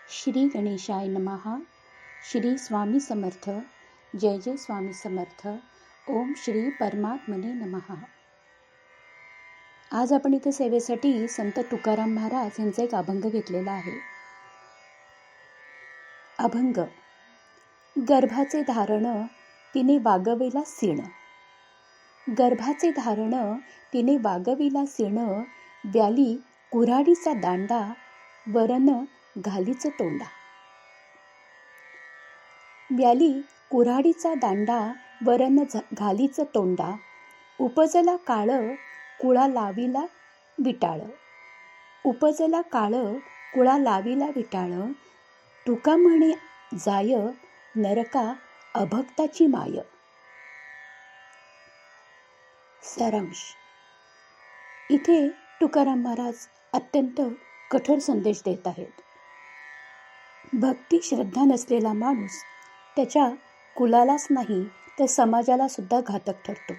श्री गणेशाय नमः. श्री स्वामी समर्थ. जय जय स्वामी समर्थ. ओम श्री परमात्मने नमः. आज आपण इथे सेवेसाठी संत तुकाराम महाराज यांचा एक अभंग घेतलेला आहे. अभंग. गर्भाचे धारण तिने वागविला सीण. गर्भाचे धारण तिने वागविला सीण. व्याली कुऱ्हाडीचा दांडा वरन घालीच तोंडा. व्याली कुऱ्हाडीचा दांडा वरन घालीच तोंडा. उपजला काळ कुळा लाविला विटाळ. उपजला काळ कुळा लाविला विटाळ. तुका म्हणे जाय नरका अभक्ताची माय. सारांश. इथे तुकाराम महाराज अत्यंत कठोर संदेश देत आहेत. भक्ती श्रद्धा नसलेला माणूस त्याच्या कुलालाच नाही तर समाजाला सुद्धा घातक ठरतो.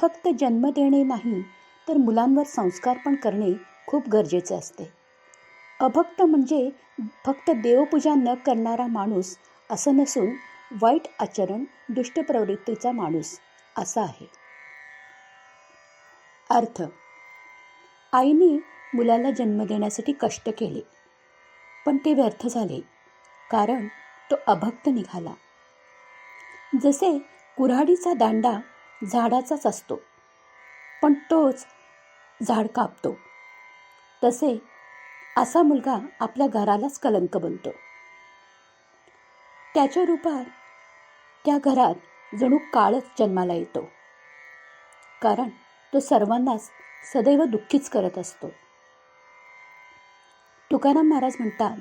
फक्त जन्म देणे नाही तर मुलांवर संस्कार पण करणे खूप गरजेचे असते. अभक्त म्हणजे फक्त देवपूजा न करणारा माणूस असं नसून वाईट आचरण दुष्ट प्रवृत्तीचा माणूस असा आहे. अर्थ. आईने मुलाला जन्म देण्यासाठी कष्ट केले पण ते व्यर्थ झाले कारण तो अभक्त निघाला. जसे कुऱ्हाडीचा दांडा झाडाचाच असतो पण तोच झाड कापतो, तसे असा मुलगा आपल्या घरालाच कलंक बनतो. त्याच्या रूपात त्या घरात जणू काळच जन्माला येतो कारण तो सर्वांनाच सदैव दुःखीच करत असतो. तुकाराम महाराज म्हणतात,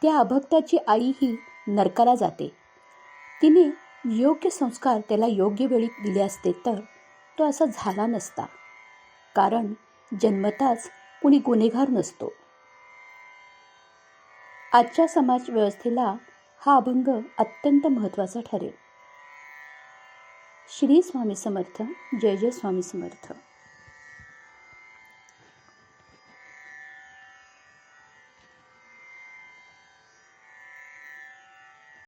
त्या अभक्ताची आई ही नरकाला जाते. तिने योग्य संस्कार त्याला योग्य वेळी दिले असते तर तो असा झाला नसता कारण जन्मताच कुणी गुन्हेगार नसतो. आजच्या समाज व्यवस्थेला हा अभंग अत्यंत महत्त्वाचा ठरेल. श्री स्वामी समर्थ. जय जय स्वामी समर्थ.